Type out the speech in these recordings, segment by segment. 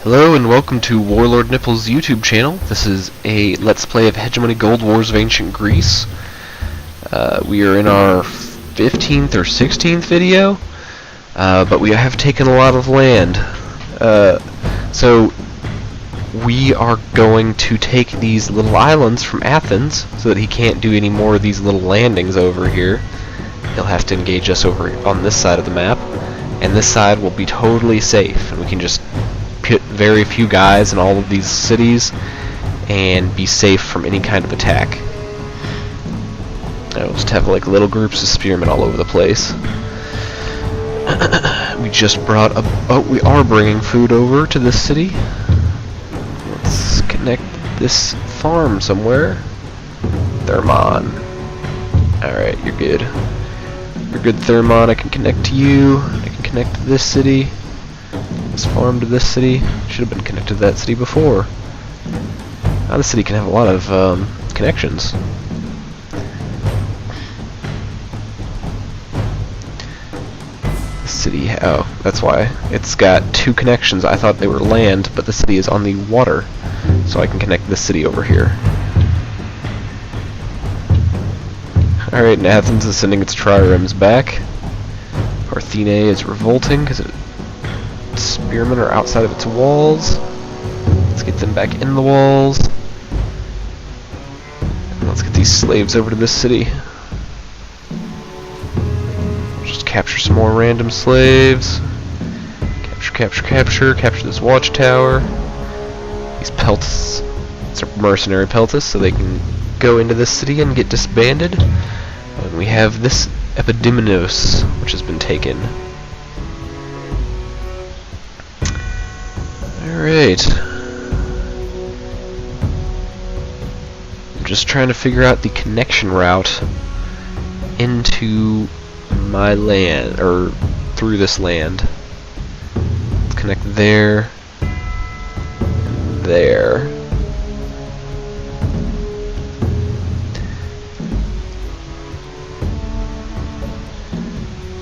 Hello and welcome to Warlordnipple's YouTube channel. This is a Let's Play of Hegemony Gold Wars of Ancient Greece. We are in our 15th or 16th video, but we have taken a lot of land. So we are going to take these little islands from Athens so that he can't do any more of these little landings over here. He'll have to engage us over on this side of the map, and this side will be totally safe, and we can just put very few guys in all of these cities and be safe from any kind of attack. I'll just have like little groups of spearmen all over the place. We just brought we are bringing food over to this city. Let's connect this farm somewhere. Thermon. Alright, you're good. You're good, Thermon. I can connect to you. I can connect to this city. This farm to this city. Should have been connected to that city before. Now this city can have a lot of connections. This city, oh, that's why. It's got two connections. I thought they were land, but the city is on the water. So I can connect this city over here. Alright, and Athens is sending its triremes back. Parthene is revolting because spearmen are outside of its walls. Let's get them back in the walls. And let's get these slaves over to this city. Just capture some more random slaves. Capture this watchtower. These pelts, it's a mercenary peltas, so they can go into this city and get disbanded. And we have this Epideminos, which has been taken. Alright. I'm just trying to figure out the connection route into my land, or through this land. Let's connect there, and there.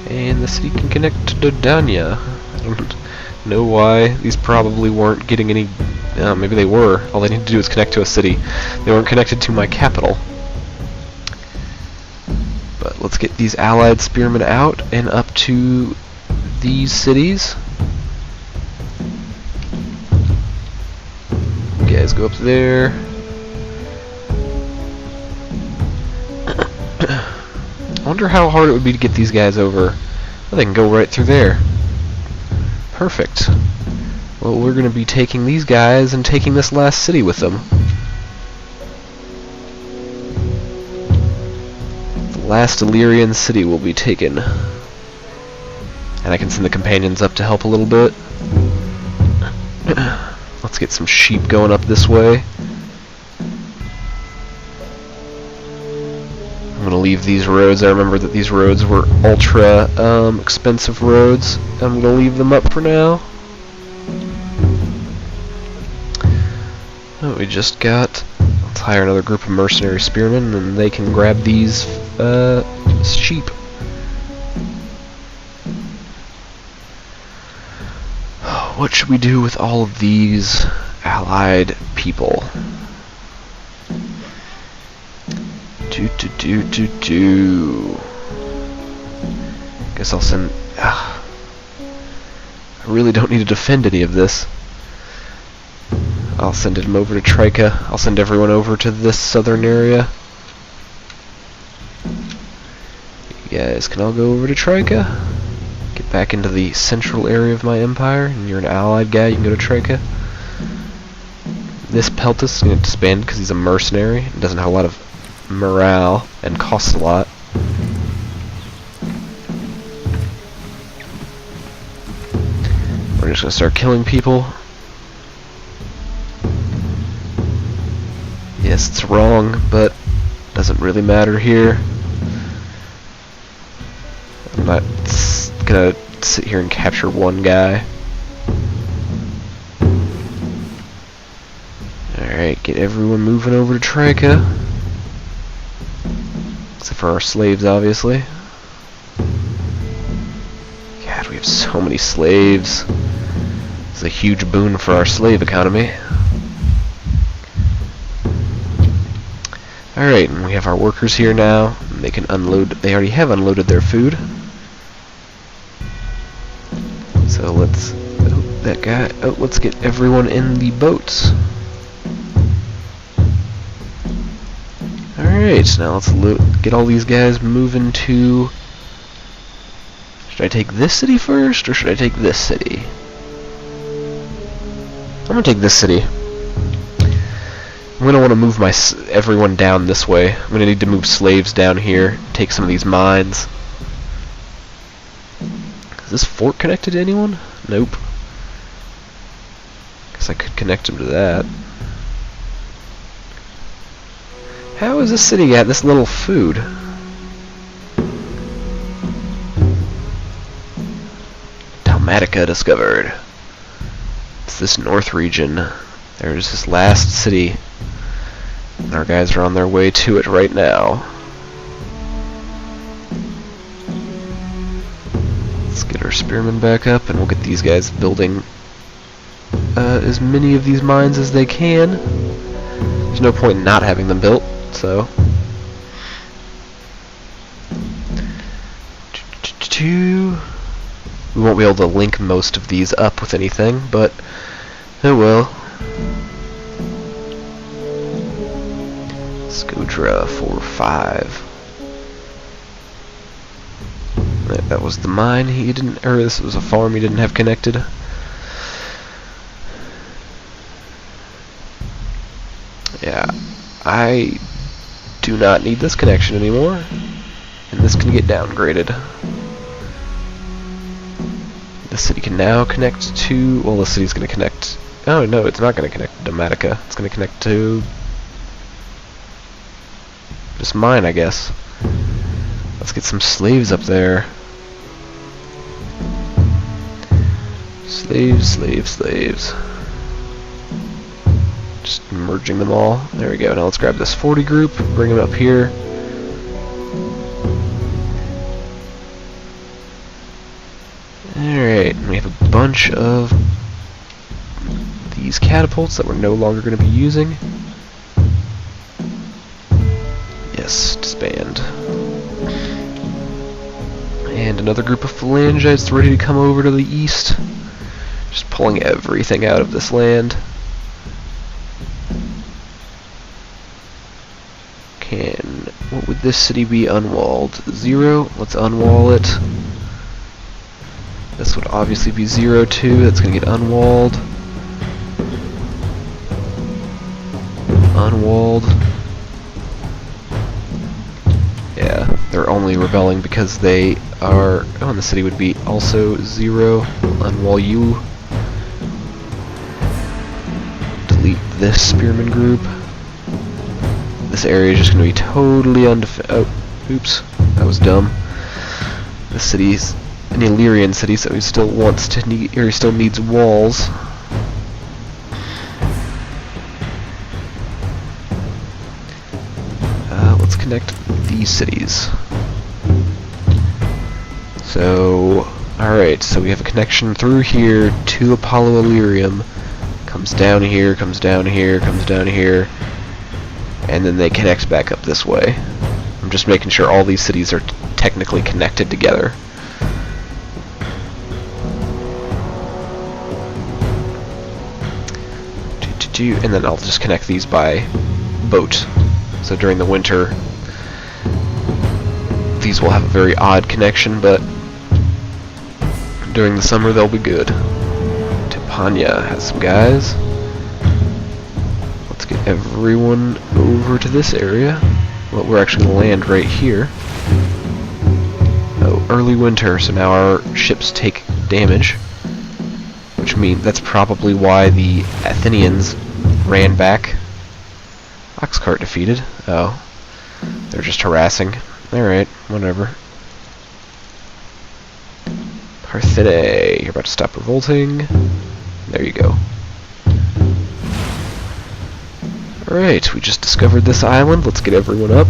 And the city can connect to Dodania. I don't know why. These probably weren't getting any... maybe they were. All they need to do is connect to a city. They weren't connected to my capital. But let's get these allied spearmen out and up to these cities. You guys go up there. I wonder how hard it would be to get these guys over. Well, they can go right through there. Perfect. Well, we're going to be taking these guys and taking this last city with them. The last Illyrian city will be taken. And I can send the companions up to help a little bit. Let's get some sheep going up this way. I'm going to leave these roads. I remember that these roads were ultra expensive roads. I'm going to leave them up for now. Oh, we just got... Let's hire another group of mercenary spearmen and they can grab these sheep. What should we do with all of these allied people? Guess I'll send... I really don't need to defend any of this. I'll send him over to Trica. I'll send everyone over to this southern area. You guys can all go over to Trica. Get back into the central area of my empire. And you're an allied guy, you can go to Trica. This Peltus is going to disband because he's a mercenary and doesn't have a lot of morale and costs a lot. We're just going to start killing people. Yes, it's wrong, but doesn't really matter here. I'm not gonna sit here and capture one guy. Alright, get everyone moving over to Trica. Except for our slaves, obviously. God, we have so many slaves. This It's a huge boon for our slave economy. Alright, and we have our workers here now. They can unload. They already have unloaded their food. So let's... Oh, that guy... Oh, let's get everyone in the boats. Alright, now let's get all these guys moving to... Should I take this city first, or should I take this city? I'm gonna take this city. I'm gonna want to move everyone down this way. I'm gonna need to move slaves down here, take some of these mines. Is this fort connected to anyone? Nope. Guess I could connect them to that. How is this city got this little food? Dalmatica discovered. It's this north region. There's this last city. And our guys are on their way to it right now. Let's get our spearmen back up, and we'll get these guys building as many of these mines as they can. There's no point in not having them built, so... We won't be able to link most of these up with anything, but oh well. Scodra 4-5. That was the mine he didn't, or this was a farm he didn't have connected. Yeah, I do not need this connection anymore, and this can get downgraded. The city can now connect to... Well, the city's going to connect... Oh, no, it's not going to connect to Dalmatica. It's going to connect to... just mine, I guess. Let's get some slaves up there. Slaves, slaves, slaves. Just merging them all. There we go. Now let's grab this 40 group, bring them up here. Alright, we have a bunch of these catapults that we're no longer going to be using. Yes, disband. And another group of phalangites ready to come over to the east. Just pulling everything out of this land. What would this city be unwalled? 0. Let's unwall it. This would obviously be 0 too. That's going to get unwalled. Unwalled. Yeah, they're only rebelling because they are... Oh, and the city would be also 0. Unwall you. Delete this spearman group. This area is just going to be totally undefended. Oh, oops. That was dumb. The city's an Illyrian city, so he still wants to need, or he still needs walls. Let's connect these cities. So, alright, so we have a connection through here to Apollo Illyrium. Comes down here, comes down here, comes down here, and then they connect back up this way. I'm just making sure all these cities are technically connected together. And then I'll just connect these by boat. So during the winter, these will have a very odd connection, but during the summer they'll be good. Tipania has some guys. Let's get everyone over to this area. Well, we're actually going to land right here. Oh, early winter, so now our ships take damage. Which means that's probably why the Athenians ran back. Oxcart defeated. Oh. They're just harassing. Alright, whatever. Parthene, you're about to stop revolting. There you go. Alright, we just discovered this island. Let's get everyone up.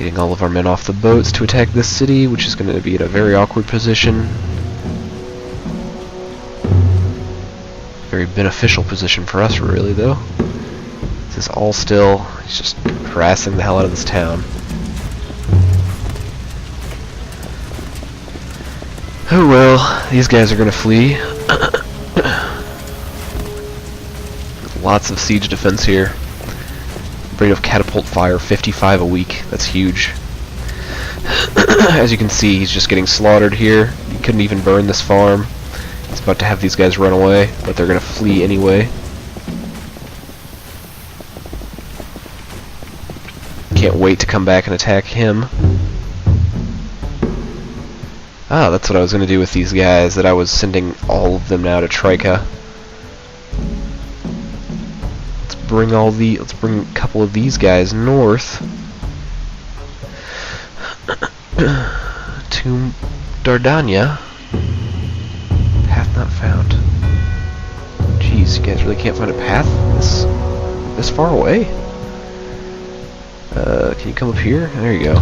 Getting all of our men off the boats to attack this city, which is going to be in a very awkward position. Very beneficial position for us, really, though. This is all still... He's just harassing the hell out of this town. Oh well, these guys are going to flee. Lots of siege defense here. Rate of catapult fire, 55 a week. That's huge. As you can see, he's just getting slaughtered here. He couldn't even burn this farm. He's about to have these guys run away, but they're going to flee anyway. Can't wait to come back and attack him. Ah, that's what I was going to do with these guys, that I was sending all of them now to Trika. Let's bring a couple of these guys north to Dardania. Path not found. Jeez, you guys really can't find a path this far away? Can you come up here? There you go.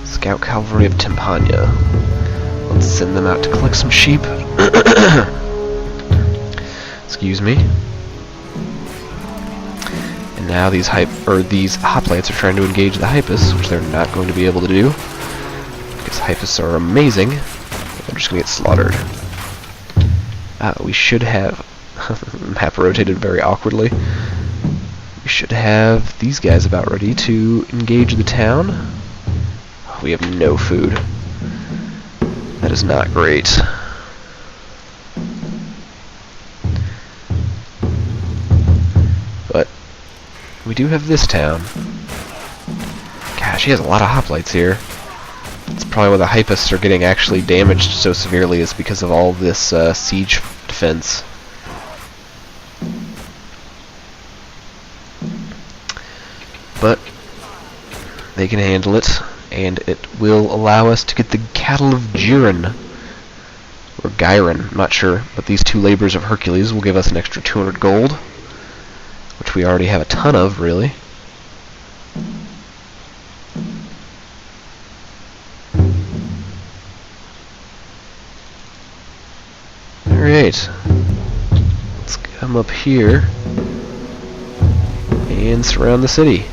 Scout Cavalry of Timpania. Let's send them out to collect some sheep. Excuse me. And now these hoplites are trying to engage the hypas, which they're not going to be able to do, because hypas are amazing. They're just going to get slaughtered. We should have... map rotated very awkwardly. We should have these guys about ready to engage the town. We have no food. That is not great. But we do have this town. Gosh, he has a lot of hoplites here. It's probably why the hypists are getting actually damaged so severely, is because of all this siege defense. But they can handle it, and it will allow us to get the cattle of Giron, or Gyron, I'm not sure, but these 2 labors of Hercules will give us an extra 200 gold, which we already have a ton of, really. Alright, let's come up here and surround the city.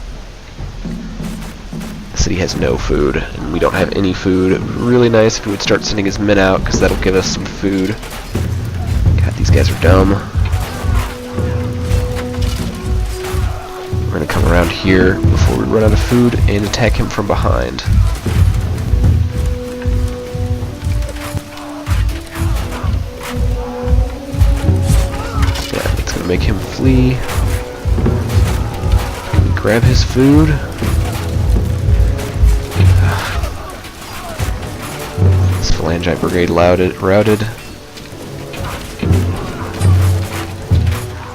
The city has no food, and we don't have any food. It would be really nice if we would start sending his men out, because that'll give us some food. God, these guys are dumb. We're going to come around here before we run out of food and attack him from behind. Yeah, it's going to make him flee. Can we grab his food? Phalangite Brigade routed.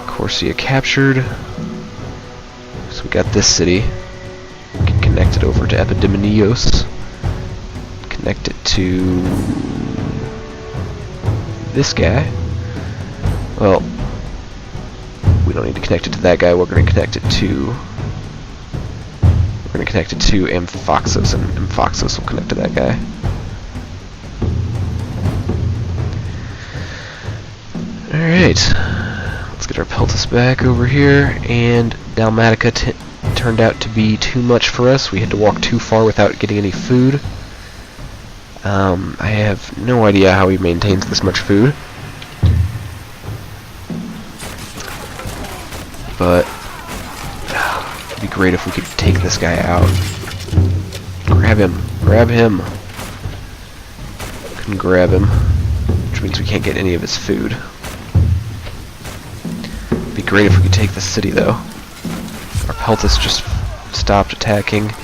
Corsia captured. So we got this city. We can connect it over to Epidemonios. Connect it to this guy. Well, we don't need to connect it to that guy. We're going to connect it to Amphoxos, and Amphoxos will connect to that guy. Alright, let's get our Peltas back over here, and Dalmatica turned out to be too much for us. We had to walk too far without getting any food. I have no idea how he maintains this much food. But it'd be great if we could take this guy out. Grab him. Grab him. Couldn't grab him, which means we can't get any of his food. It'd be great if we could take the city, though. Our Peltas just stopped attacking.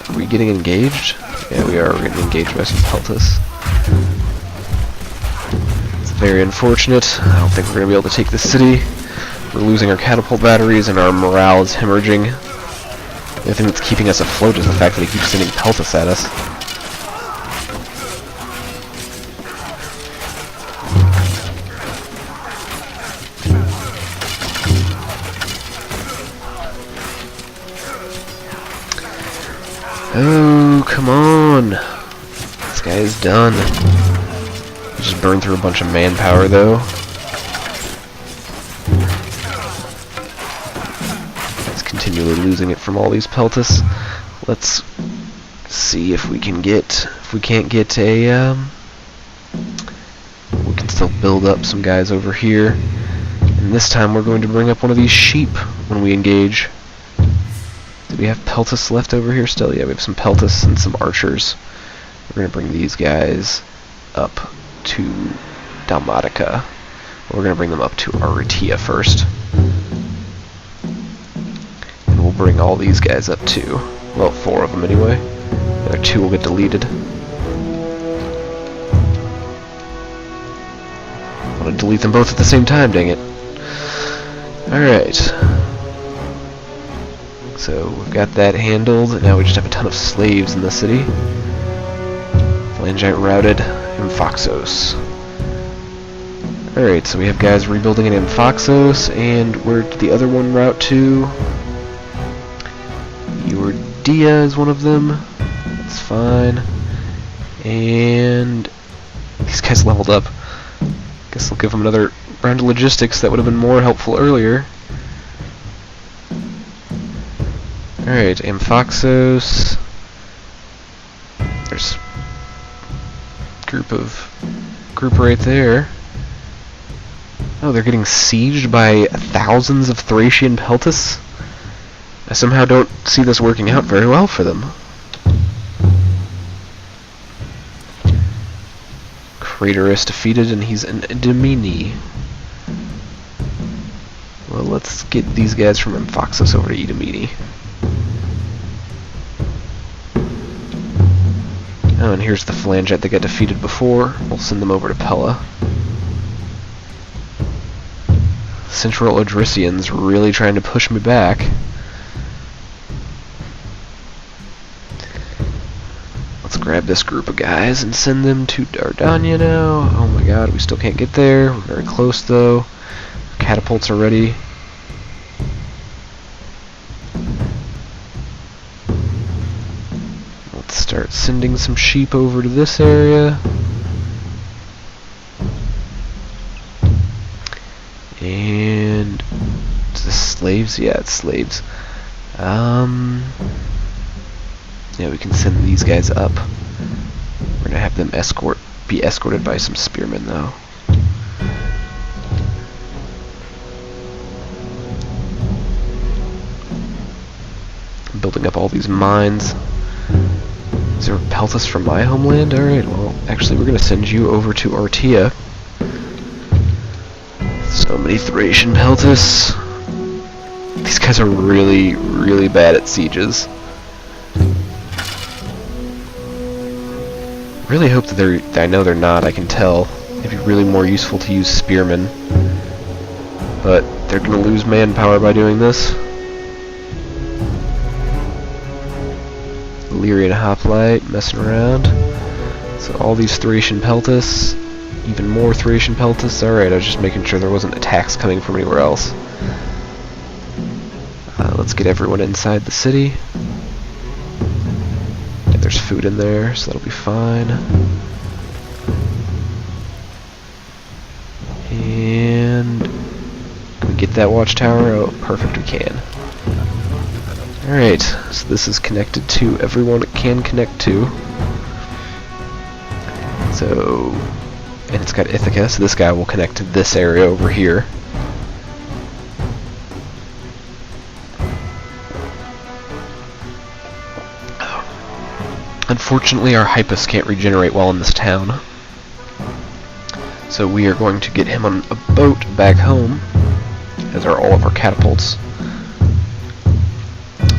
Are we getting engaged? Yeah, we are. We're getting engaged by some Peltas. It's very unfortunate. I don't think we're going to be able to take the city. We're losing our catapult batteries and our morale is hemorrhaging. The only thing that's keeping us afloat is the fact that he keeps sending Peltas at us. Oh, come on! This guy is done. He just burned through a bunch of manpower, though. He's continually losing it from all these peltas. Let's see if we can get... If we can't get a... we can still build up some guys over here. And this time we're going to bring up one of these sheep when we engage. Do we have peltas left over here still? Yeah, we have some peltas and some archers. We're going to bring these guys up to Dalmatica. We're going to bring them up to Aritia first. And we'll bring all these guys up too. Well, 4 of them anyway. The other 2 will get deleted. I want to delete them both at the same time, dang it. Alright. So, we've got that handled. Now we just have a ton of slaves in the city. Phalangite routed. Amphoxos. Alright, so we have guys rebuilding in Amphoxos, and where did the other one route to? Dia is one of them. That's fine. And these guys leveled up. Guess I'll give them another round of logistics. That would have been more helpful earlier. Alright, Amphoxos. There's group right there. Oh, they're getting sieged by thousands of Thracian peltas? I somehow don't see this working out very well for them. Craterus defeated, and he's in Hegemony. Well, let's get these guys from Amphoxos over to Hegemony. Oh, and here's the Phalangite that got defeated before. We'll send them over to Pella. Central Odrysians really trying to push me back. Let's grab this group of guys and send them to Dardania now. Oh my god, we still can't get there. We're very close though. Catapults are ready. Let's start sending some sheep over to this area. And is this slaves? Yeah, it's slaves. Yeah, we can send these guys up. We're gonna have them be escorted by some spearmen though. I'm building up all these mines. Is there peltas from my homeland? Alright, well, actually we're gonna send you over to Artia. So many Thracian peltas. These guys are really, really bad at sieges. Really hope that I know they're not, I can tell. It'd be really more useful to use spearmen. But they're gonna lose manpower by doing this. Illyrian hoplite messing around. So all these Thracian peltas. Even more Thracian peltas. Alright, I was just making sure there wasn't attacks coming from anywhere else. Let's get everyone inside the city. Yeah, there's food in there, so that'll be fine. And can we get that watchtower? Oh, perfect, we can. Alright, so this is connected to everyone it can connect to. So, and it's got Ithaca, so this guy will connect to this area over here. Unfortunately, our Hypus can't regenerate while in this town. So we are going to get him on a boat back home, as are all of our catapults.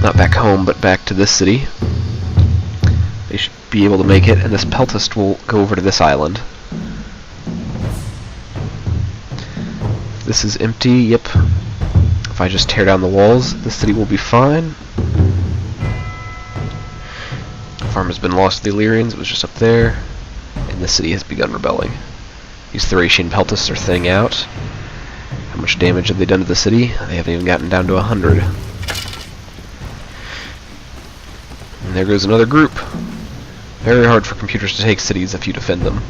Not back home, but back to this city. They should be able to make it, and this peltist will go over to this island. This is empty, yep. If I just tear down the walls, the city will be fine. Farm has been lost to the Illyrians, it was just up there, and the city has begun rebelling. These Thracian peltasts are thinning out. How much damage have they done to the city? They haven't even gotten down to 100. And there goes another group. Very hard for computers to take cities if you defend them.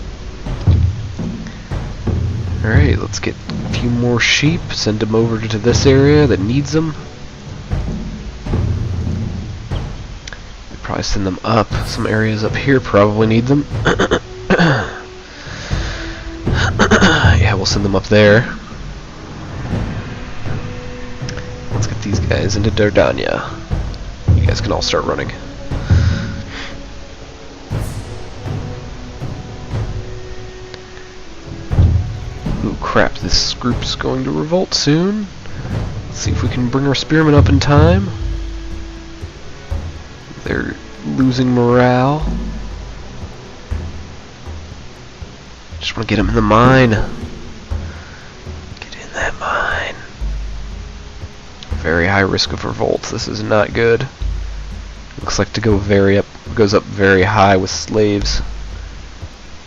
Alright, let's get a few more sheep, send them over to this area that needs them. We'd probably send them up. Some areas up here probably need them. Yeah, we'll send them up there. Let's get these guys into Dardania. You guys can all start running. Ooh, crap, this group's going to revolt soon. Let's see if we can bring our spearmen up in time. They're losing morale. Just want to get them in the mine. Get in that mine. Very high risk of revolt. This is not good. Looks like goes up very high with slaves.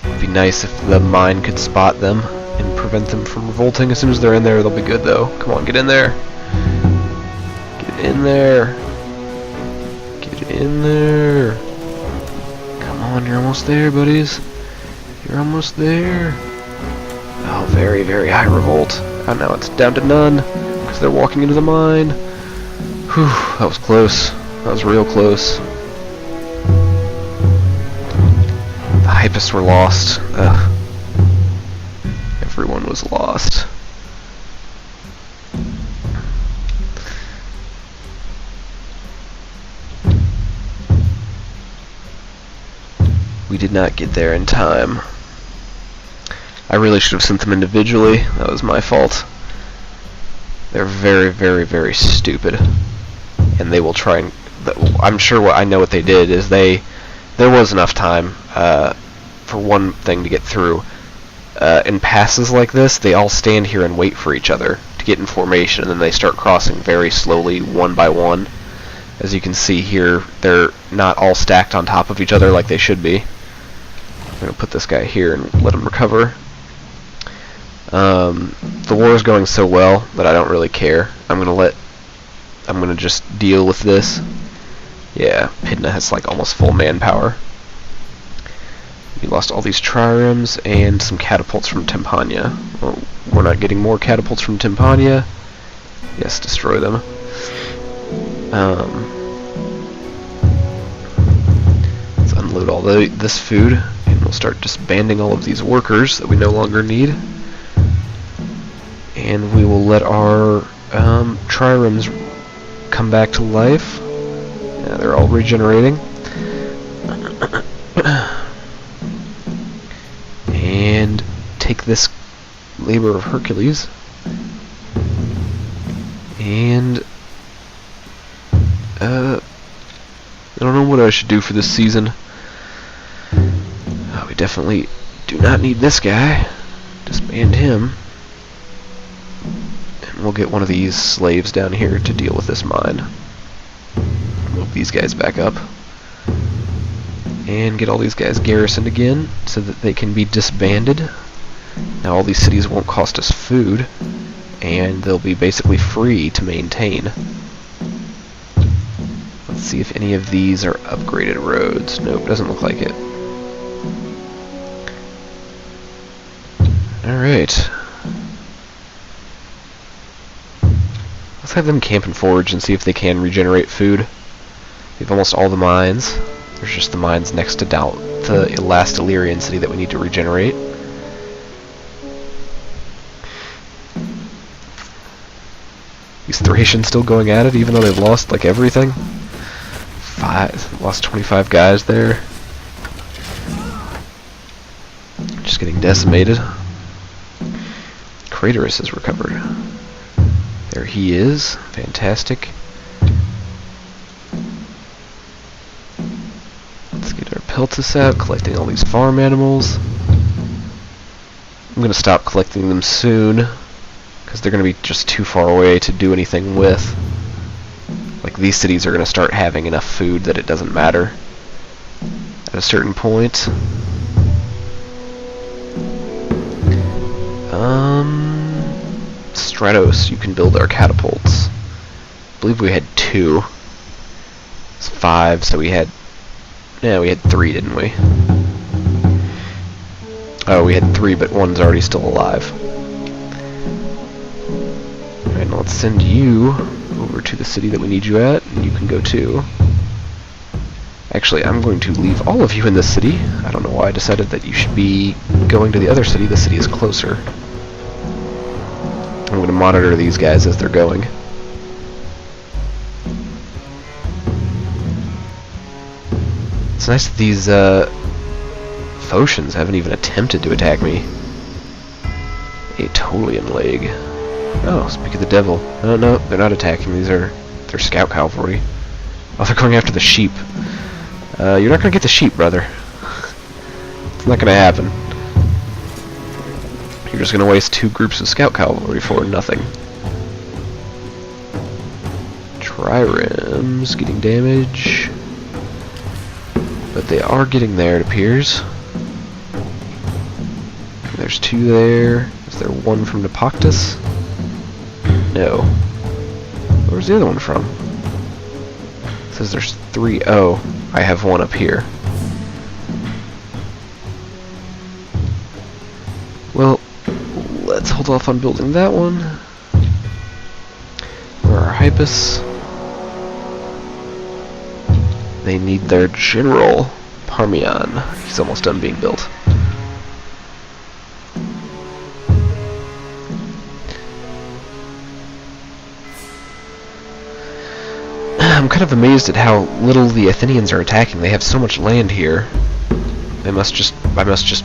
It'd be nice if the mine could spot them and prevent them from revolting. As soon as they're in there, they'll be good though. Come on, get in there. Get in there. Get in there. Come on, you're almost there, buddies. You're almost there. Oh, very, very high revolt. Oh, now it's down to none because they're walking into the mine. Whew, that was close. That was real close. The hypists were lost. Ugh. Everyone was lost. We did not get there in time. I really should have sent them individually. That was my fault. They're very, very, very stupid. And they will try and... I'm sure I know what they did is there was enough time for one thing to get through. In passes like this, they all stand here and wait for each other to get in formation, and then they start crossing very slowly, one by one. As you can see here, they're not all stacked on top of each other like they should be. I'm going to put this guy here and let him recover. The war is going so well that I don't really care. I'm going to just deal with this. Yeah, Pydna has like almost full manpower. We lost all these triremes and some catapults from Timpania. Well, we're not getting more catapults from Timpania. Yes, destroy them. Let's unload all this food, and we'll start disbanding all of these workers that we no longer need. And we will let our triremes come back to life. Yeah, they're all regenerating. And take this labor of Hercules. And I don't know what I should do for this season. We definitely do not need this guy. Disband him. And we'll get one of these slaves down here to deal with this mine. Move these guys back up. And get all these guys garrisoned again so that they can be disbanded. Now all these cities won't cost us food, and they'll be basically free to maintain. Let's see if any of these are upgraded roads. Nope, doesn't look like it. Alright. Let's have them camp and forage and see if they can regenerate food. We have almost all the mines. There's just the mines next to the last Illyrian city that we need to regenerate. These Thracians still going at it even though they've lost like everything. Lost 25 guys there. Just getting decimated. Craterus has recovered. There he is. Fantastic. Let's get our Peltis out, collecting all these farm animals. I'm going to stop collecting them soon, because they're going to be just too far away to do anything with. Like, these cities are going to start having enough food that it doesn't matter at a certain point. Stratos, you can build our catapults. I believe we had 2. It's 5, so we had Yeah, we had 3, didn't we? Oh, we had 3, but one's already still alive. Alright, now let's send you over to the city that we need you at, and you can go too. Actually, I'm going to leave all of you in this city. I don't know why I decided that you should be going to the other city. The city is closer. I'm going to monitor these guys as they're going. It's nice that these Phocians haven't even attempted to attack me. A Tolian leg. Oh, speak of the devil. Oh no, they're not attacking. They're scout cavalry. Oh, they're going after the sheep. You're not gonna get the sheep, brother. It's not gonna happen. You're just gonna waste 2 groups of scout cavalry for nothing. Triremes getting damage. But they are getting there, it appears. There's 2 there. Is there 1 from Nepoctus? No. Where's the other one from? It says there's 3. Oh, I have 1 up here. Well, let's hold off on building that one. Where are Hypus? They need their general, Parmian. He's almost done being built. I'm kind of amazed at how little the Athenians are attacking. They have so much land here. I must just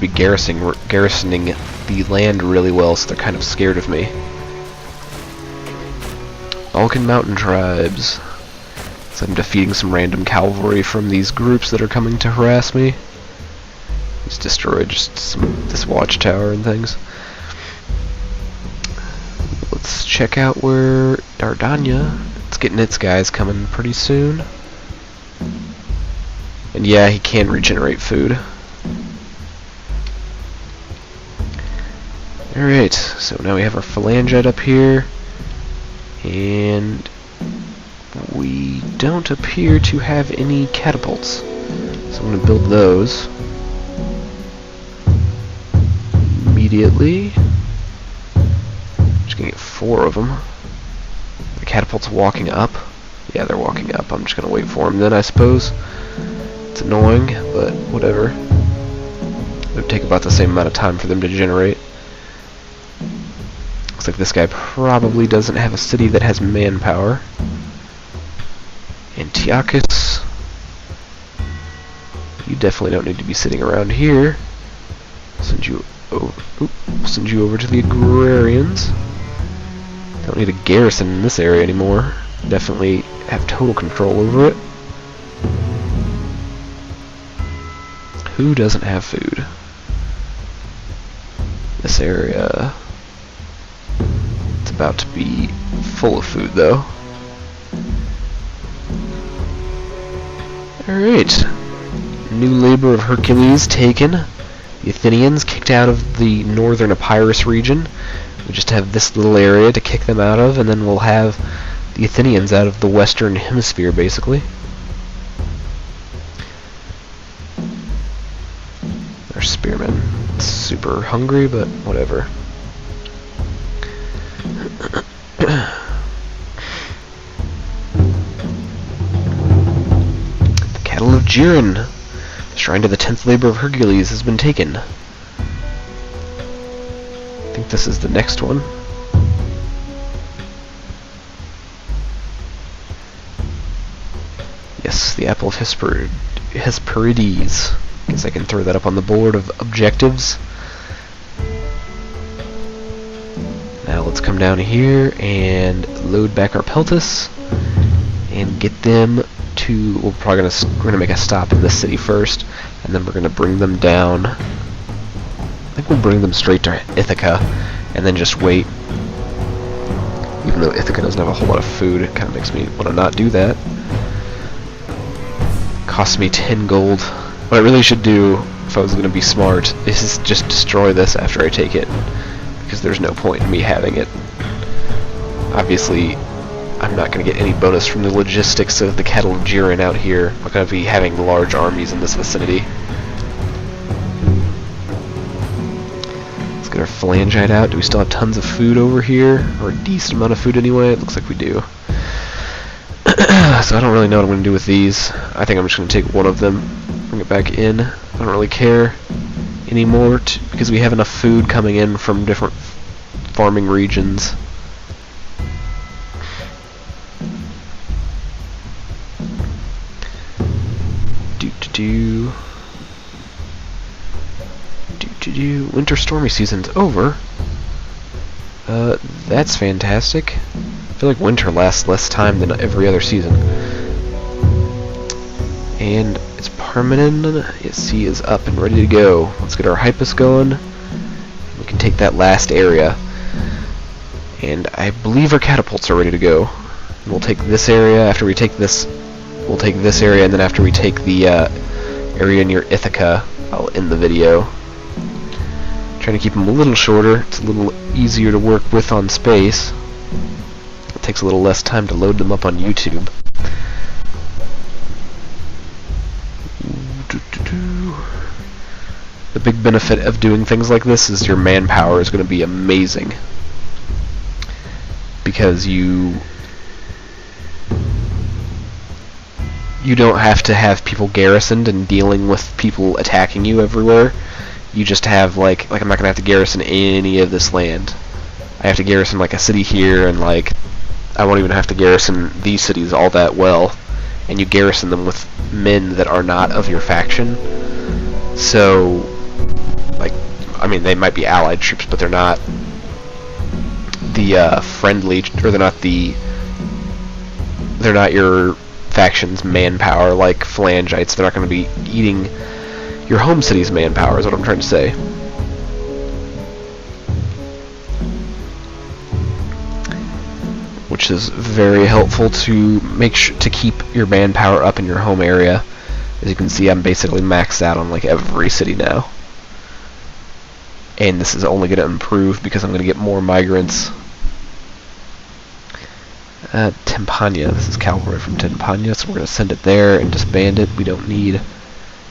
be garrisoning the land really well, so they're kind of scared of me. Balkan mountain tribes. So I'm defeating some random cavalry from these groups that are coming to harass me. He's destroyed just this watchtower and things. Let's check out where Dardania. It's getting its guys coming pretty soon. And yeah, he can regenerate food. Alright, so now we have our phalangite up here. And we don't appear to have any catapults. So I'm going to build those immediately. Just going to get 4 of them. The catapults walking up. Yeah, they're walking up. I'm just going to wait for them then, I suppose. It's annoying, but whatever. It would take about the same amount of time for them to generate. Looks like this guy probably doesn't have a city that has manpower. Antiochus, you definitely don't need to be sitting around here. Send you over to the agrarians. Don't need a garrison in this area anymore. Definitely have total control over it. Who doesn't have food? This area. It's about to be full of food though. Alright. New labor of Hercules taken. The Athenians kicked out of the northern Epirus region. We just have this little area to kick them out of, and then we'll have the Athenians out of the western hemisphere, basically. Our spearmen. Super hungry, but whatever. The cattle of Jiren. The shrine to the 10th labor of Hercules has been taken. I think this is the next one. Yes, the apple of Hesperides. Guess I can throw that up on the board of objectives. Now let's come down here and load back our Peltus and get them to. We're gonna make a stop in this city first, and then we're gonna bring them down. I think we'll bring them straight to Ithaca, and then just wait. Even though Ithaca doesn't have a whole lot of food, it kind of makes me want to not do that. Costs me 10 gold. What I really should do, if I was going to be smart, is just destroy this after I take it, because there's no point in me having it. Obviously, I'm not going to get any bonus from the logistics of the cattle Jiren out here. We're going to be having large armies in this vicinity. Let's get our phalangite out. Do we still have tons of food over here? Or a decent amount of food anyway? It looks like we do. So I don't really know what I'm going to do with these. I think I'm just going to take one of them, bring it back in. I don't really care anymore because we have enough food coming in from different farming regions. Winter stormy season's over. That's fantastic. I feel like winter lasts less time than every other season. And it's permanent. Sea is up and ready to go. Let's get our Hypus going. We can take that last area. And I believe our catapults are ready to go. And we'll take this area. After we take this, we'll take this area, and then after we take the area near Ithaca, I'll end the video. Trying to keep them a little shorter. It's a little easier to work with on space. It takes a little less time to load them up on YouTube. The big benefit of doing things like this is your manpower is going to be amazing. Because you don't have to have people garrisoned and dealing with people attacking you everywhere. You just have like I'm not gonna have to garrison any of this land. I have to garrison like a city here, and like I won't even have to garrison these cities all that well. And you garrison them with men that are not of your faction. So, like, I mean, they might be allied troops, but they're not the friendly, or they're not your faction's manpower like phalangites. They're not going to be eating your home city's manpower, is what I'm trying to say. Which is very helpful to make sure to keep your manpower up in your home area. As you can see, I'm basically maxed out on like every city now. And this is only going to improve because I'm going to get more migrants. Timpania. This is cavalry from Timpania, so we're going to send it there and disband it. We don't need...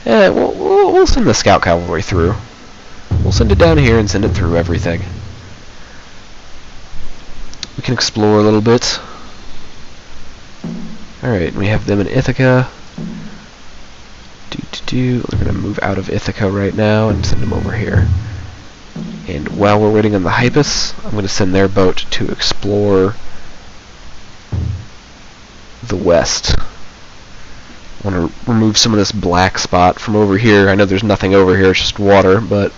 we'll send the scout cavalry through. We'll send it down here and send it through everything. We can explore a little bit. Alright, we have them in Ithaca. We're going to move out of Ithaca right now and send them over here. And while we're waiting on the Hypus, I'm going to send their boat to explore the west. I want to remove some of this black spot from over here. I know there's nothing over here, it's just water, but...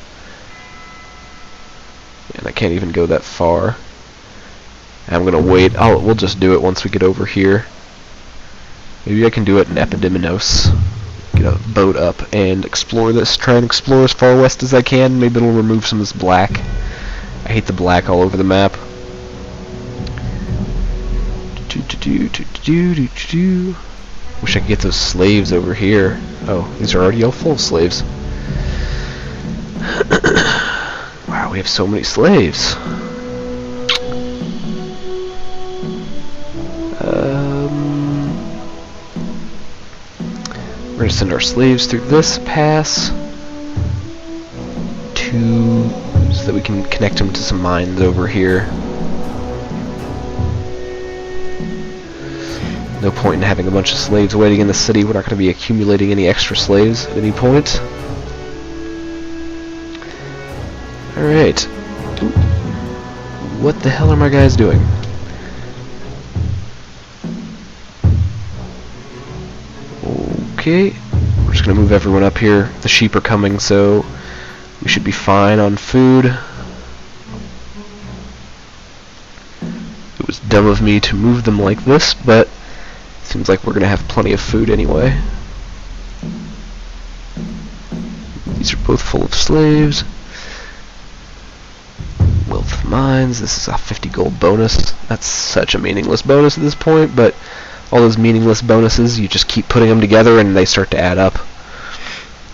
and I can't even go that far. I'm going to wait. We'll just do it once we get over here. Maybe I can do it in Epideminos. Get a boat up and explore this. Try and explore as far west as I can. Maybe it'll remove some of this black. I hate the black all over the map. Wish I could get those slaves over here. Oh, these are already all full slaves. Wow, we have so many slaves. We're going to send our slaves through this pass so that we can connect them to some mines over here. No point in having a bunch of slaves waiting in the city. We're not going to be accumulating any extra slaves at any point. Alright. What the hell are my guys doing? Okay, we're just going to move everyone up here. The sheep are coming, so we should be fine on food. It was dumb of me to move them like this, but it seems like we're going to have plenty of food anyway. These are both full of slaves. Wealth of mines. This is a 50 gold bonus. That's such a meaningless bonus at this point, but all those meaningless bonuses, you just keep putting them together and they start to add up.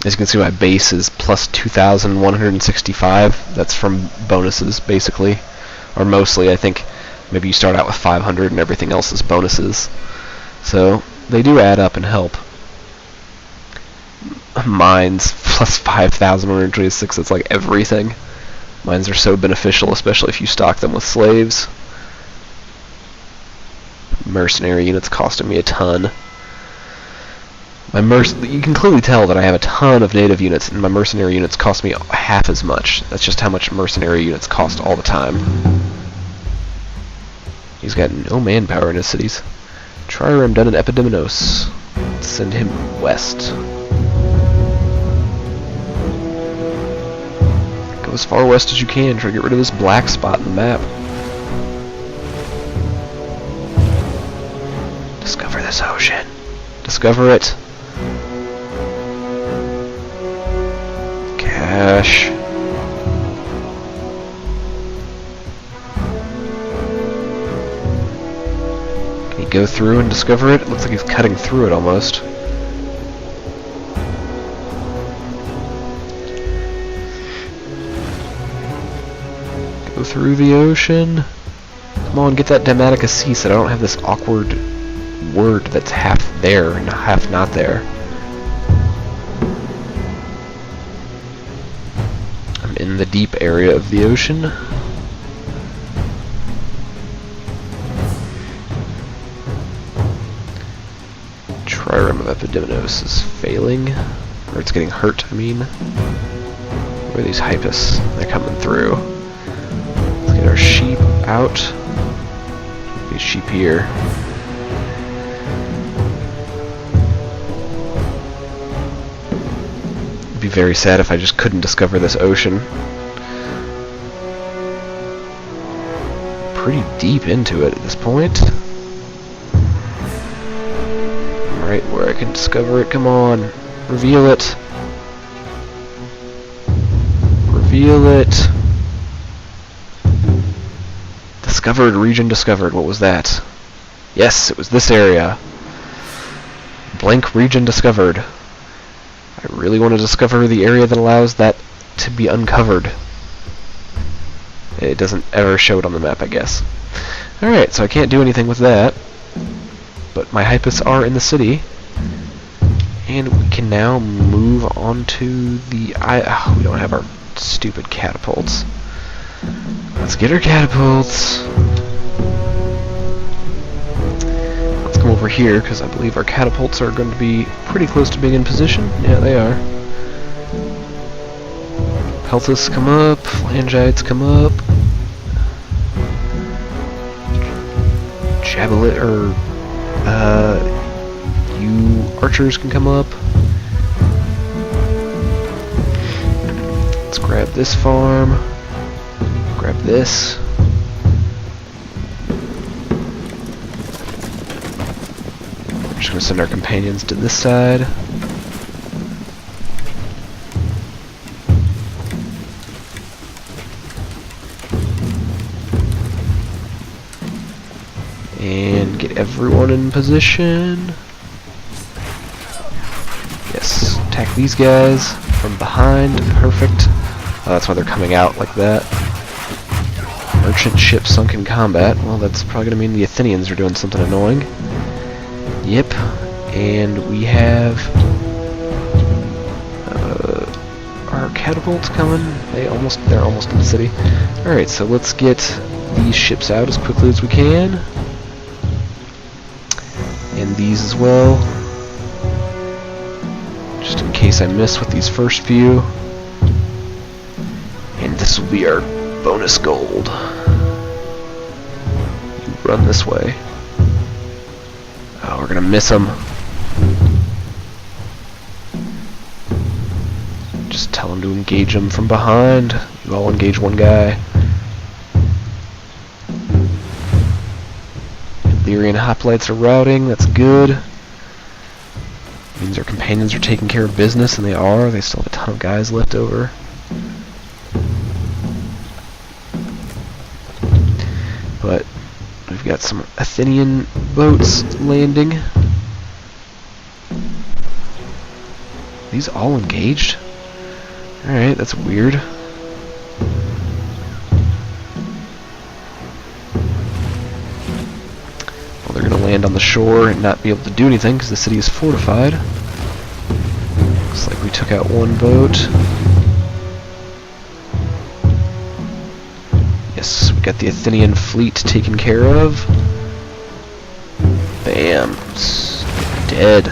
As you can see, my base is plus 2,165. That's from bonuses, basically. Or mostly, I think. maybe you start out with 500 and everything else is bonuses. So they do add up and help. Mines plus 5,126, it's like everything. Mines are so beneficial, especially if you stock them with slaves. Mercenary units costing me a ton. You can clearly tell that I have a ton of native units, and my mercenary units cost me half as much. That's just how much mercenary units cost all the time. He's got no manpower in his cities. Trireme done in Epideminos. Let's send him west. Go as far west as you can. Try to get rid of this black spot in the map. Discover this ocean. Discover it. Cash. Can he go through and discover it? It looks like he's cutting through it almost. Go through the ocean. Come on, get that Dematica Sea so I don't have this awkward word that's half there and half not there. I'm in the deep area of the ocean. Trireme of Epideminos is failing, or it's getting hurt, I mean. Where are these Hypus? They're coming through. Let's get our sheep out. These sheep here. It'd be very sad if I just couldn't discover this ocean. Pretty deep into it at this point. Right where I can discover it. Come on. Reveal it. Reveal it. Discovered. Region discovered. What was that? Yes, it was this area. Blank region discovered. I really want to discover the area that allows that to be uncovered. It doesn't ever show it on the map, I guess. Alright, so I can't do anything with that. But my Hypus are in the city. And we can now move on to the... we don't have our stupid catapults. Let's get our catapults. Let's come over here, because I believe our catapults are going to be pretty close to being in position. Yeah, they are. Peltus come up. Phalangites come up. Javelin, or... you archers can come up. Let's grab this farm. Grab this. We're just going to send our companions to this side. And get everyone in position. Yes, attack these guys from behind. Perfect. Oh, that's why they're coming out like that. Merchant ship sunk in combat. Well, that's probably going to mean the Athenians are doing something annoying. Yep. And we have our catapults coming. They're almost in the city. Alright, so let's get these ships out as quickly as we can. And these as well. Just in case I miss with these first few. And this will be our bonus gold. You run this way. Oh, we're gonna miss them. Just tell them to engage them from behind. You all engage one guy. Illyrian hoplites are routing. That's good. Means our companions are taking care of business, and they are. They still have a ton of guys left over. But we've got some Athenian boats landing. These all engaged? Alright, that's weird. land on the shore and not be able to do anything because the city is fortified. Looks like we took out one boat. Yes, we got the Athenian fleet taken care of. Bam. Dead.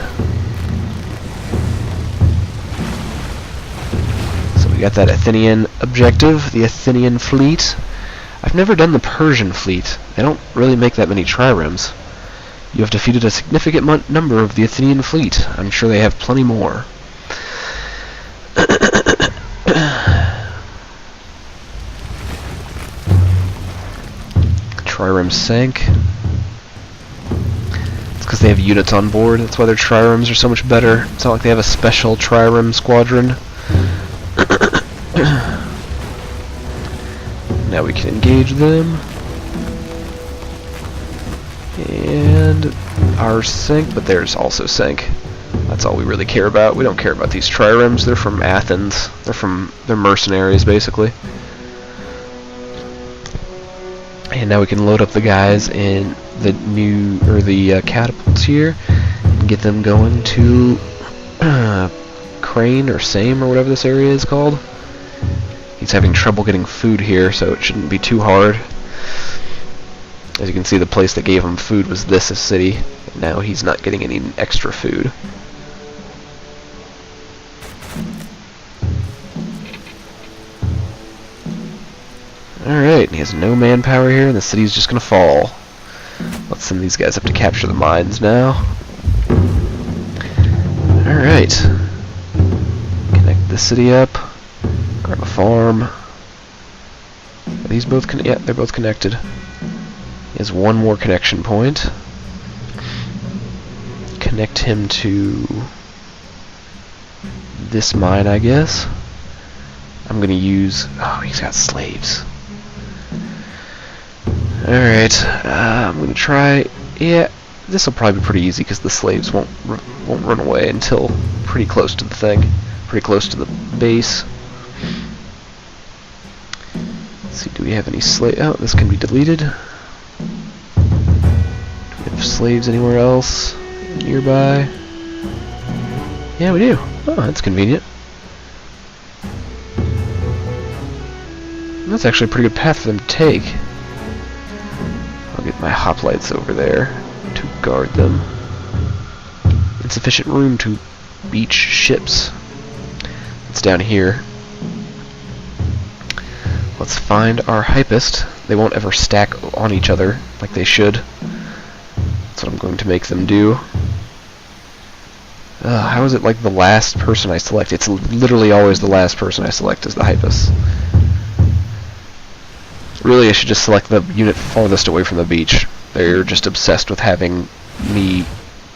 So we got that Athenian objective, the Athenian fleet. I've never done the Persian fleet. They don't really make that many triremes. You have defeated a significant number of the Athenian fleet. I'm sure they have plenty more. Trireme sank. It's because they have units on board. That's why their triremes are so much better. It's not like they have a special trireme squadron. Now we can engage them. And ours sank, but theirs also sank. That's all we really care about. We don't care about these triremes. They're from Athens. They're mercenaries, basically. And now we can load up the guys in the catapults here and get them going to Crane or Same or whatever this area is called. He's having trouble getting food here, so it shouldn't be too hard. As you can see, the place that gave him food was this city. And now he's not getting any extra food. Alright, he has no manpower here, and the city's just gonna fall. Let's send these guys up to capture the mines now. Alright. Connect the city up. Grab a farm. Are these both yeah, they're both connected. He has one more connection point. Connect him to this mine, I guess. I'm gonna use... oh, he's got slaves. Alright, I'm gonna try... yeah, this will probably be pretty easy because the slaves won't run away until pretty close to the thing. Pretty close to the base. Let's see, do we have any slaves? Oh, this can be deleted. Do we have slaves anywhere else nearby? Yeah, we do. Oh, that's convenient. That's actually a pretty good path for them to take. I'll get my hoplites over there to guard them. Insufficient room to beach ships. It's down here. Let's find our hypist. They won't ever stack on each other like they should. That's what I'm going to make them do. How is it like the last person I select? It's literally always the last person I select as the hypist. Really, I should just select the unit farthest away from the beach. They're just obsessed with having me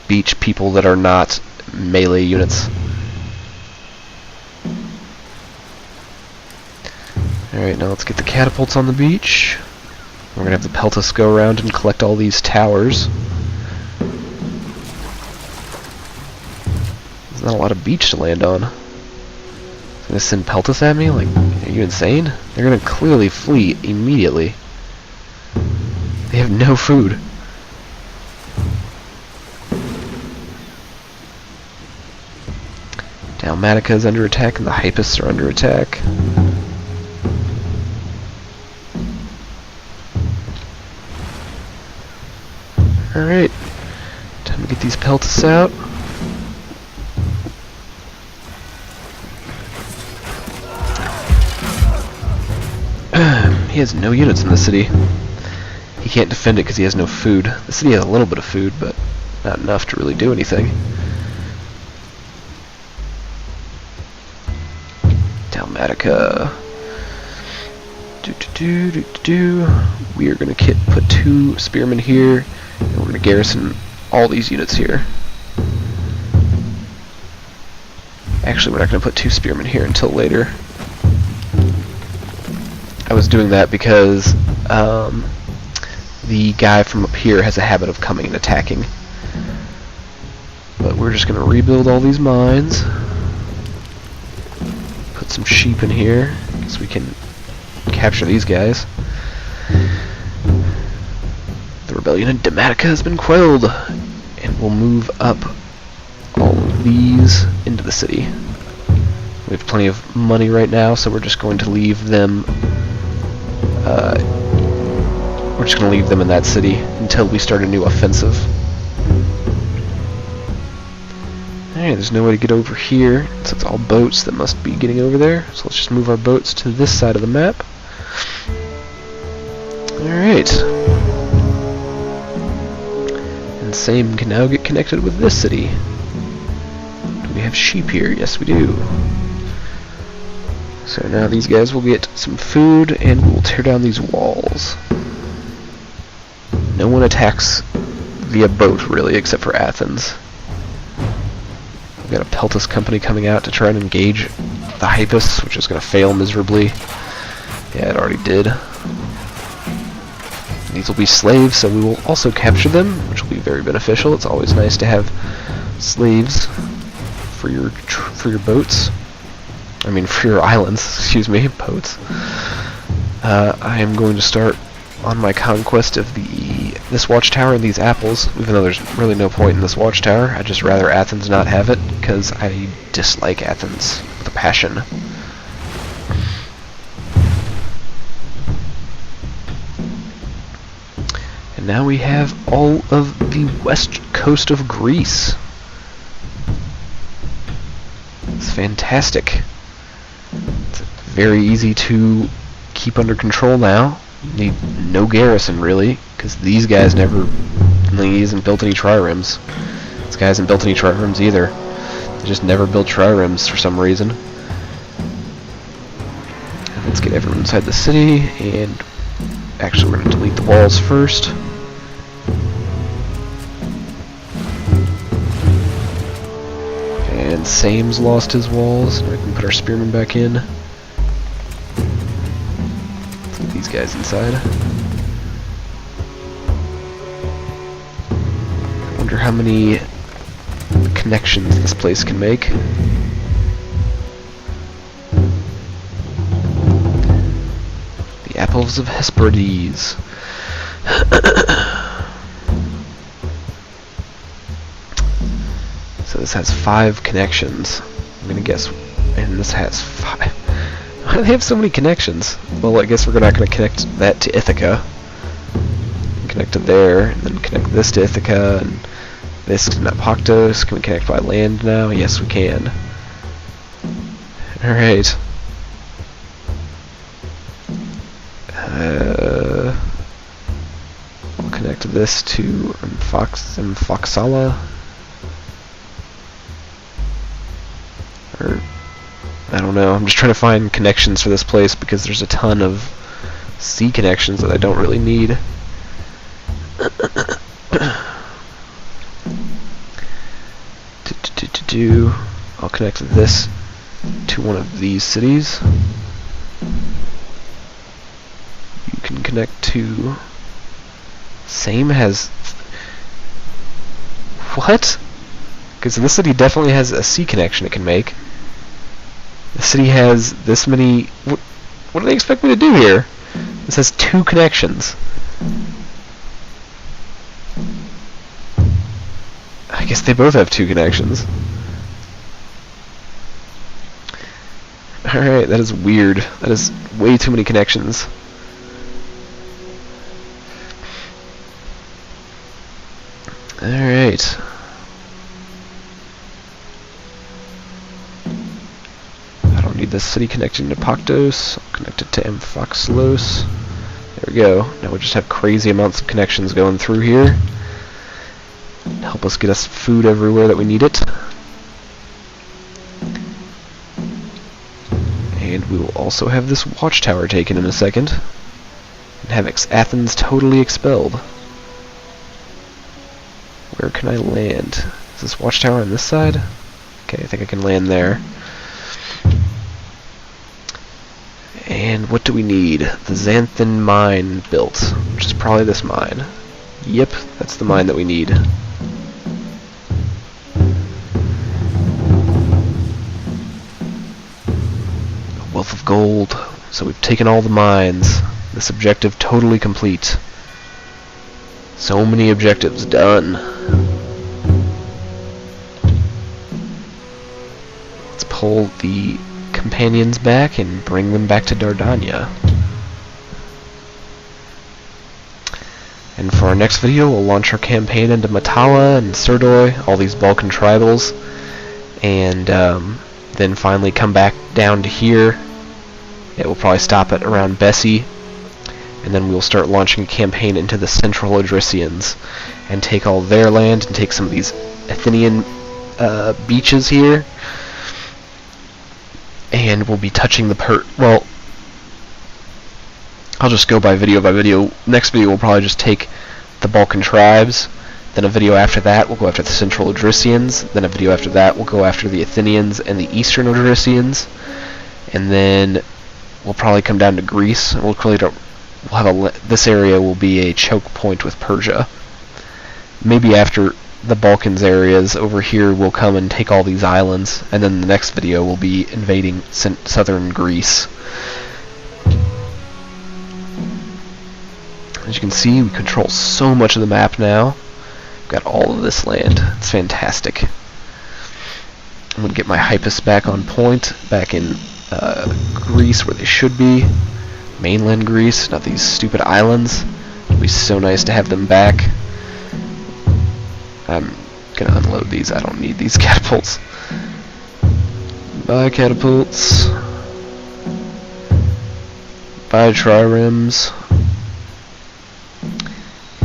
beach people that are not melee units. Alright, now let's get the catapults on the beach. We're going to have the Peltas go around and collect all these towers. There's not a lot of beach to land on. Going to send Peltas at me? Like, are you insane? They're going to clearly flee immediately. They have no food. Dalmatica is under attack and the Hypists are under attack. Alright, time to get these Peltas out. He has no units in the city. He can't defend it because he has no food. The city has a little bit of food, but not enough to really do anything. Dalmatica. We are going to put 2 spearmen here, and we're going to garrison all these units here. Actually, we're not going to put 2 spearmen here until later. I was doing that because the guy from up here has a habit of coming and attacking. But we're just going to rebuild all these mines. Put some sheep in here so we can capture these guys. The rebellion in Dematica has been quelled, and we'll move up all of these into the city. We have plenty of money right now, so we're just going to leave them. We're just going to leave them in that city until we start a new offensive. Alright, there's no way to get over here, so it's all boats that must be getting over there. So let's just move our boats to this side of the map. Alright. And same can now get connected with this city. Do we have sheep here? Yes, we do. So now these guys will get some food, and we will tear down these walls. No one attacks via boat, really, except for Athens. We've got a Peltus company coming out to try and engage the Hypus, which is going to fail miserably. Yeah, it already did. These will be slaves, so we will also capture them, which will be very beneficial. It's always nice to have slaves for your boats. I mean, for your islands, excuse me, boats. I am going to start on my conquest of this watchtower and these apples, even though there's really no point in this watchtower. I'd just rather Athens not have it, because I dislike Athens with a passion. And now we have all of the west coast of Greece. It's fantastic. It's very easy to keep under control now. Need no garrison, really, because these guys he hasn't built any triremes. This guy hasn't built any triremes either. They just never built triremes for some reason. And let's get everyone inside the city, and actually we're going to delete the walls first. And Same's lost his walls. Now we can put our spearmen back in. Let's get these guys inside. I wonder how many connections this place can make. The Apples of Hesperides. So this has 5 connections. I'm gonna guess, and this has 5. Why do they have so many connections? Well, I guess we're not gonna connect that to Ithaca. Connect to there, and then connect this to Ithaca, and this to Naupactos. Can we connect by land now? Yes, we can. Alright. We'll connect this to Amphoxala. Or, I don't know, I'm just trying to find connections for this place because there's a ton of sea connections that I don't really need. I'll connect this to one of these cities. You can connect to... Same has... What? Because this city definitely has a sea connection it can make. The city has this many... What do they expect me to do here? This has 2 connections. I guess they both have 2 connections. Alright, that is weird. That is way too many connections. Alright. I don't need this city connecting to Naupactos. I'll connect it to Amphoxalos. There we go. Now we just have crazy amounts of connections going through here. Help us get us food everywhere that we need it. And we will also have this watchtower taken in a second. And have Athens totally expelled. Where can I land? Is this watchtower on this side? Okay, I think I can land there. And what do we need? The Xanthan mine built, which is probably this mine. Yep, that's the mine that we need. A wealth of gold. So we've taken all the mines. This objective totally complete. So many objectives done. Let's pull the companions back and bring them back to Dardania. And for our next video, we'll launch our campaign into Matala and Surdoi, all these Balkan tribals, and then finally come back down to here. It will probably stop at around Bessie, and then we'll start launching a campaign into the Central Odrysians and take all their land and take some of these Athenian beaches here. And we'll be touching the well, I'll just go by video. Next video we'll probably just take the Balkan tribes. Then a video after that we'll go after the Central Odrysians. Then a video after that we'll go after the Athenians and the Eastern Odrysians. And then we'll probably come down to Greece. And this area will be a choke point with Persia. Maybe after the Balkans areas over here we'll come and take all these islands. And then the next video we'll be invading southern Greece. As you can see, we control so much of the map now. We've got all of this land. It's fantastic. I'm going to get my hypus back on point, back in Greece where they should be. Mainland Greece, not these stupid islands. It'll be so nice to have them back. I'm going to unload these. I don't need these catapults. Bye, catapults. Bye, triremes.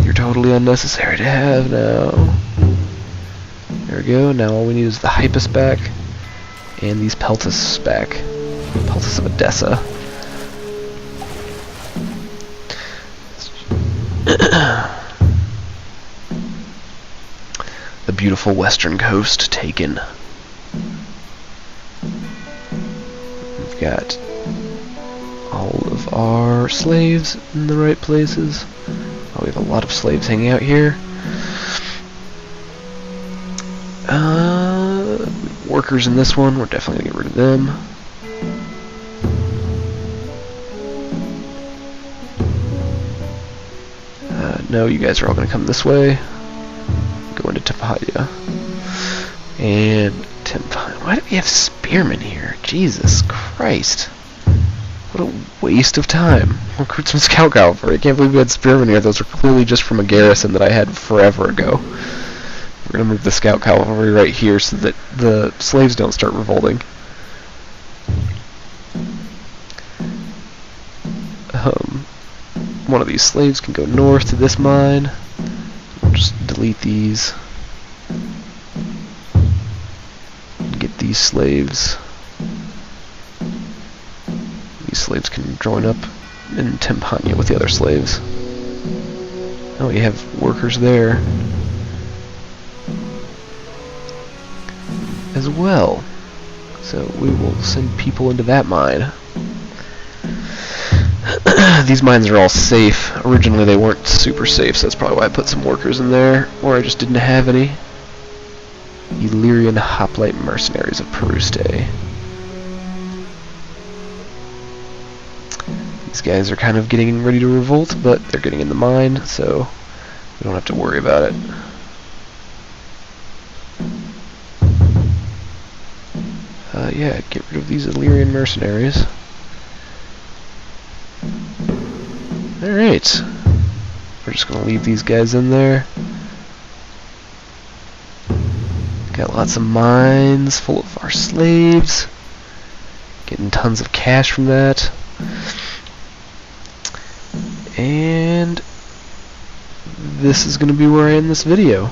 You're totally unnecessary to have now. There we go. Now all we need is the hypus back and these peltas back. Peltas of Edessa. The beautiful western coast taken. We've got all of our slaves in the right places. Oh, we have a lot of slaves hanging out here. Workers in this one, we're definitely going to get rid of them. No, you guys are all going to come this way. Go into Tympania. And why do we have spearmen here? Jesus Christ. What a waste of time. Recruit some scout cavalry. I can't believe we had spearmen here. Those are clearly just from a garrison that I had forever ago. We're going to move the scout cavalry right here so that the slaves don't start revolting. One of these slaves can go north to this mine. We'll just delete these. Get these slaves. These slaves can join up in Tympania with the other slaves. Oh, we have workers there as well. So we will send people into that mine. These mines are all safe. Originally they weren't super safe, so that's probably why I put some workers in there, or I just didn't have any. Illyrian hoplite mercenaries of Peruste. These guys are kind of getting ready to revolt, but they're getting in the mine, so we don't have to worry about it. Yeah, get rid of these Illyrian mercenaries. Alright. We're just going to leave these guys in there. Got lots of mines full of our slaves. Getting tons of cash from that. And this is going to be where I end this video.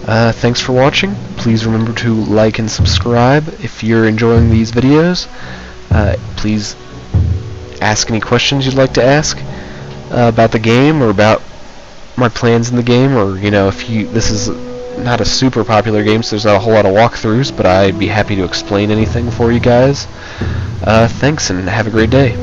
Thanks for watching. Please remember to like and subscribe if you're enjoying these videos. Please ask any questions you'd like to ask about the game or about my plans in the game, or if this is not a super popular game, so there's not a whole lot of walkthroughs, but I'd be happy to explain anything for you guys. Thanks and have a great day.